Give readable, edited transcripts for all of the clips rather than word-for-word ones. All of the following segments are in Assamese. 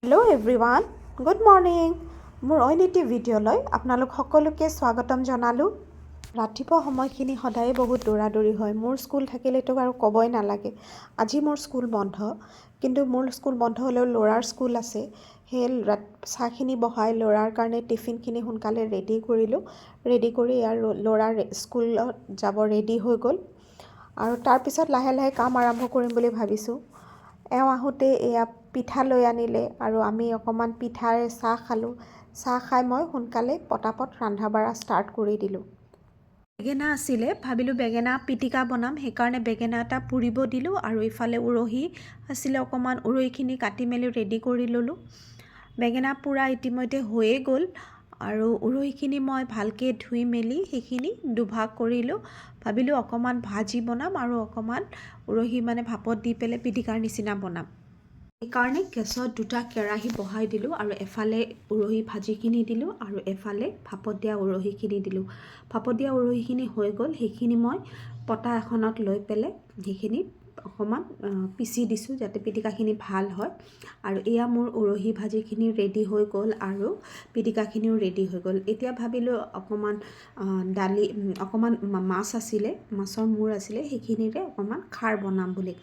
Hello' everyone, good morning. মোৰ অইন এটি ভিডিঅ'লৈ আপোনালোক সকলোকে স্বাগতম জনালোঁ। ৰাতিপুৱা সময়খিনি সদায়ে বহুত দৌৰা-দৌৰি হয়। মোৰ স্কুল থাকিলেতো আৰু ক'বই নালাগে। আজি মোৰ স্কুল বন্ধ, কিন্তু মোৰ স্কুল বন্ধ হ'লেও ল'ৰাৰ স্কুল আছে। সেই চাহখিনি বহাই ল'ৰাৰ কাৰণে টিফিনখিনি সোনকালে ৰেডি কৰিলোঁ। ৰেডি কৰি আৰু ল'ৰাৰ স্কুলত যাব ৰেডি হৈ গ'ল। আৰু তাৰপিছত লাহে লাহে কাম আৰম্ভ কৰিম বুলি ভাবিছোঁ। এওঁ আহোঁতে এয়া পিঠা লৈ আনিলে আৰু আমি অকণমান পিঠাৰে চাহ খালোঁ। চাহ খাই মই সোনকালে পটাপট ৰন্ধা বঢ়া ষ্টাৰ্ট কৰি দিলোঁ। বেঙেনা আছিলে, ভাবিলোঁ বেঙেনা পিটিকা বনাম, সেইকাৰণে বেঙেনা এটা পুৰিব দিলোঁ। আৰু ইফালে উৰহি আছিলে, অকণমান উৰহিখিনি কাটি মেলি ৰেডি কৰি ল'লোঁ। বেঙেনা পুৰা ইতিমধ্যে হৈয়ে গ'ল আৰু উৰহিখিনি মই ভালকৈ ধুই মেলি সেইখিনি দুভাগ কৰিলোঁ। ভাবিলোঁ অকণমান ভাজি বনাম আৰু অকণমান উৰহি ভাপত দি পেলাই পিটিকাৰ নিচিনা বনাম। সেইকাৰণে গেছত দুটা কেৰাহী বহাই দিলোঁ আৰু এফালে উৰহি ভাজিখিনি দিলোঁ আৰু এফালে ভাপত দিয়া উৰহিখিনি দিলোঁ। ভাপত দিয়া উৰহিখিনি হৈ গ'ল, সেইখিনি মই পটা এখনত লৈ পেলাই সেইখিনি অকণমান পিচি দিছোঁ যাতে পিটিকাখিনি ভাল হয়। আৰু এয়া মোৰ উৰহি ভাজিখিনি ৰেডি হৈ গ'ল আৰু পিটিকাখিনিও ৰেডি হৈ গ'ল। এতিয়া ভাবিলোঁ অকণমান অকণমান মাছ আছিলে, মাছৰ মূৰ আছিলে, সেইখিনিৰে অকণমান খাৰ বনাম বুলি।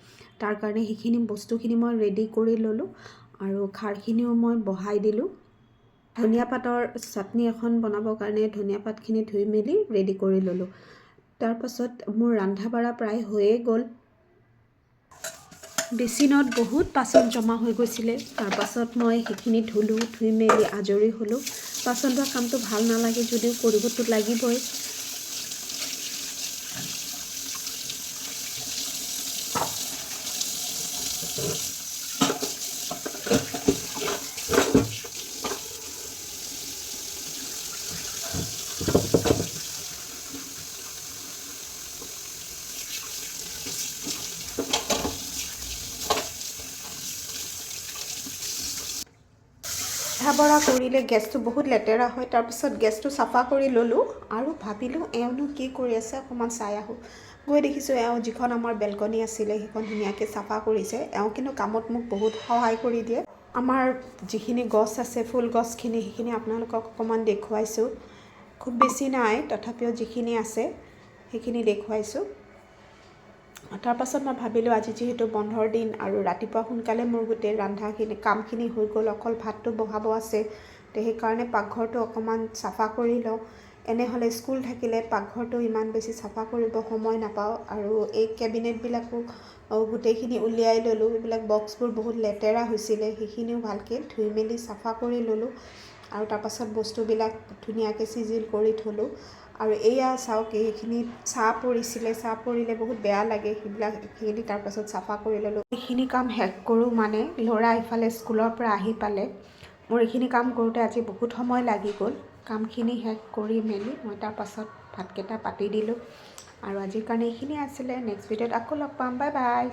তাৰ কাৰণে সেইখিনি বস্তুখিনি মই ৰেডি কৰি ল'লোঁ আৰু খাৰখিনিও মই বহাই দিলোঁ। ধনিয়া পাতৰ চাটনি এখন বনাবৰ কাৰণে ধনিয়া পাতখিনি ধুই মেলি ৰেডি কৰি ল'লোঁ। তাৰপাছত মোৰ ৰন্ধা বঢ়া প্ৰায় হৈয়ে গ'ল। বেচিনত বহুত বাচন জমা হৈ গৈছিলে। তাৰপাছত মই সেইখিনি ধুলোঁ, ধুই মেলি আজৰি হ'লোঁ। বাচন ধোৱা কামটো ভাল নালাগে যদিও কৰিবতো লাগিবই। ৰন্ধা বঢ়া কৰিলে গেছটো বহুত লেতেৰা হয়। তাৰপিছত গেছটো চাফা কৰি ল'লোঁ আৰু ভাবিলোঁ এওঁনো কি কৰি আছে অকণমান চাই আহোঁ। গৈ দেখিছোঁ এওঁ যিখন আমাৰ বেলকনি আছিলে সেইখন ধুনীয়াকৈ চাফা কৰিছে। এওঁ কিন্তু কামত মোক বহুত সহায় কৰি দিয়ে। আমাৰ যিখিনি গছ আছে ফুল গছখিনি, সেইখিনি আপোনালোকক অকণমান দেখুৱাইছোঁ। খুব বেছি নাই, তথাপিও যিখিনি আছে সেইখিনি দেখুৱাইছোঁ। তাৰপাছত মই ভাবিলোঁ আজি যিহেতু বন্ধৰ দিন আৰু ৰাতিপুৱা সোনকালে মোৰ গোটেই কামখিনি হৈ গ'ল, অকল ভাতটো বহাব আছে। সেইকাৰণে পাকঘৰটো অকণমান চাফা কৰি লওঁ। এনেহ'লে স্কুল থাকিলে পাকঘৰটো ইমান বেছি চাফা কৰিব সময় নাপাওঁ। আৰু এই কেবিনেটবিলাকো গোটেইখিনি উলিয়াই ল'লোঁ। এইবিলাক বক্সবোৰ বহুত লেতেৰা হৈছিলে, সেইখিনিও ভালকৈ ধুই মেলি চাফা কৰি ল'লোঁ। আৰু তাৰপাছত বস্তুবিলাক ধুনীয়াকৈ চিজিল কৰি থ'লোঁ। আৰু এয়া চাওক, এইখিনি চাহ পৰিছিলে, চাহ পৰিলে বহুত বেয়া লাগে, সেইখিনি তাৰপাছত চাফা কৰি ল'লোঁ। এইখিনি কাম শেষ কৰোঁ ল'ৰা ইফালে স্কুলৰ পৰা আহি পালে। মোৰ এইখিনি কাম কৰোঁতে আজি বহুত সময় লাগি গ'ল। কামখিনি শেষ কৰি মেলি মই তাৰপাছত ভাতকেইটা পাতি দিলোঁ। আৰু আজিৰ কাৰণে এইখিনি আছিলে। নেক্সট ভিডিঅ'ত আকৌ লগ পাম। Bye bye.